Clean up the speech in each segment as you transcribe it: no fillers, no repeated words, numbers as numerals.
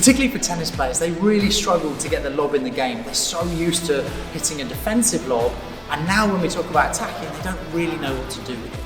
Particularly for tennis players, they really struggle to get the lob in the game. They're so used to hitting a defensive lob, and now when we talk about attacking, they don't really know what to do with it.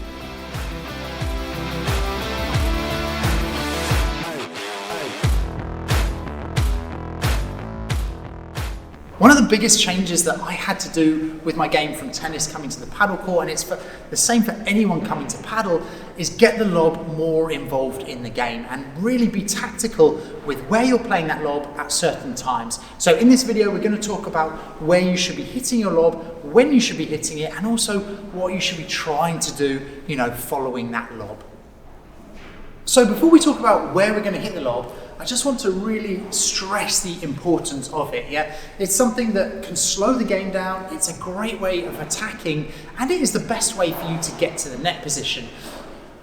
One of the biggest changes that I had to do with my game from tennis coming to the paddle court, and it's the same for anyone coming to paddle, is get the lob more involved in the game and really be tactical with where you're playing that lob at certain times. So in this video, we're going to talk about where you should be hitting your lob, when you should be hitting it, and also what you should be trying to do, following that lob. So before we talk about where we're going to hit the lob, I just want to really stress the importance of it. Yeah, it's something that can slow the game down. It's a great way of attacking, and it is the best way for you to get to the net position.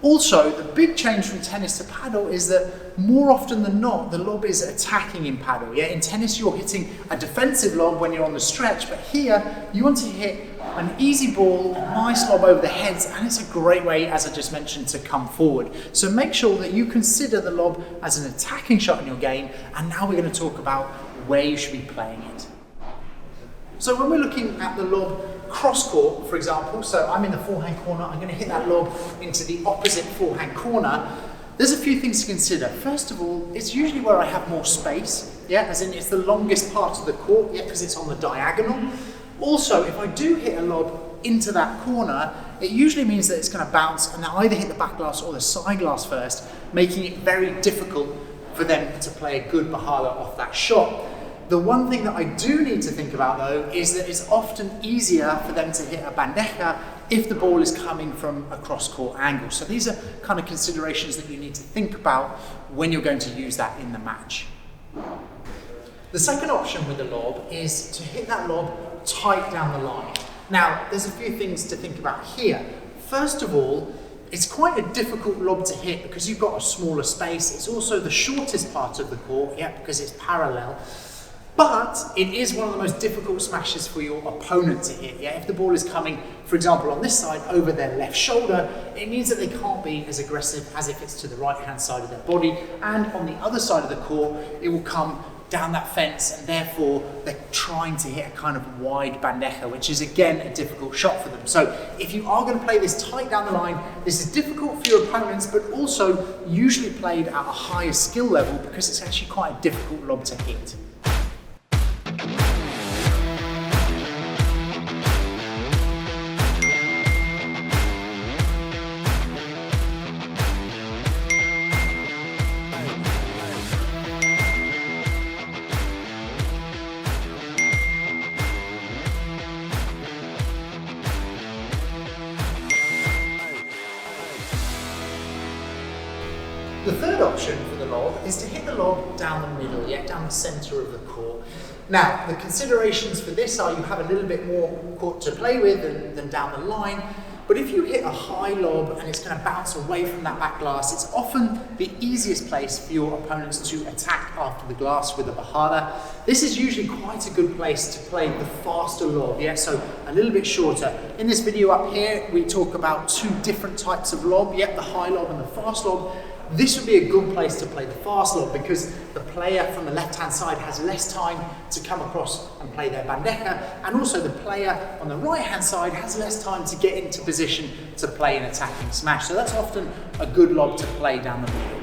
Also, the big change from tennis to paddle is that more often than not, the lob is attacking in paddle. Yeah, in tennis, you're hitting a defensive lob when you're on the stretch, but here you want to hit an easy ball, a nice lob over the heads, and it's a great way, as I just mentioned, to come forward. So make sure that you consider the lob as an attacking shot in your game, and now we're going to talk about where you should be playing it. So when we're looking at the lob cross court, for example, so I'm in the forehand corner, I'm going to hit that lob into the opposite forehand corner. There's a few things to consider. First of all, it's usually where I have more space, as in it's the longest part of the court, because it's on the diagonal. Also, if I do hit a lob into that corner, it usually means that it's going to bounce and either hit the back glass or the side glass first, making it very difficult for them to play a good bahala off that shot. The one thing that I do need to think about though is that it's often easier for them to hit a bandeja if the ball is coming from a cross-court angle. So these are kind of considerations that you need to think about when you're going to use that in the match. The second option with the lob is to hit that lob tight down the line. Now, there's a few things to think about here. First of all, it's quite a difficult lob to hit because you've got a smaller space. It's also the shortest part of the court, because it's parallel. But it is one of the most difficult smashes for your opponent to hit. If the ball is coming, for example, on this side over their left shoulder, it means that they can't be as aggressive as if it's to the right-hand side of their body. And on the other side of the court, it will come down that fence, and therefore they're trying to hit a kind of wide bandeja, which is again a difficult shot for them. So if you are going to play this tight down the line, this is difficult for your opponents, but also usually played at a higher skill level because it's actually quite a difficult lob to hit. The third option for the lob is to hit the lob down the middle, down the centre of the court. Now, the considerations for this are you have a little bit more court to play with than down the line, but if you hit a high lob and it's going to bounce away from that back glass, it's often the easiest place for your opponents to attack after the glass with a bahala. This is usually quite a good place to play the faster lob, so a little bit shorter. In this video up here, we talk about two different types of lob, the high lob and the fast lob. This would be a good place to play the fast lob because the player from the left-hand side has less time to come across and play their bandeja, and also the player on the right-hand side has less time to get into position to play an attacking smash. So that's often a good lob to play down the middle.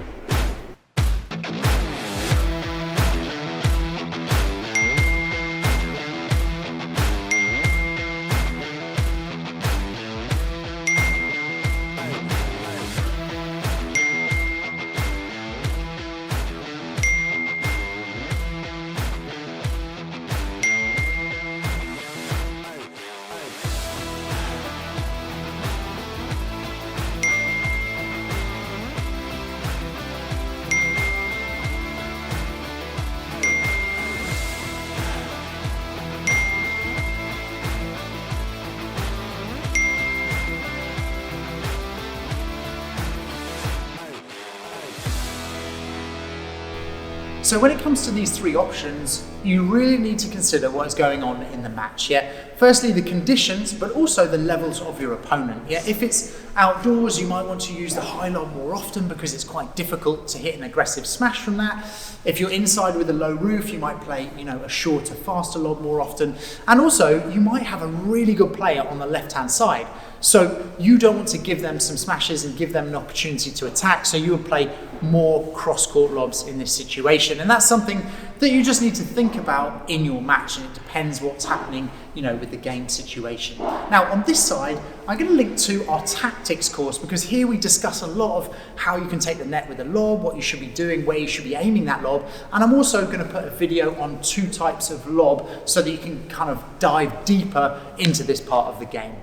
So when it comes to these three options, you really need to consider what is going on in the match. Yeah, firstly the conditions, but also the levels of your opponent. Yeah, if it's outdoors, you might want to use the high lob more often because it's quite difficult to hit an aggressive smash from that. If you're inside with a low roof, you might play, a shorter, faster lob more often. And also, you might have a really good player on the left-hand side. So you don't want to give them some smashes and give them an opportunity to attack. So you would play more cross-court lobs in this situation. And that's something that you just need to think about in your match. And it depends what's happening, with the game situation. Now, on this side, I'm going to link to our tactics course, because here we discuss a lot of how you can take the net with a lob, what you should be doing, where you should be aiming that lob. And I'm also going to put a video on 2 types of lob so that you can kind of dive deeper into this part of the game.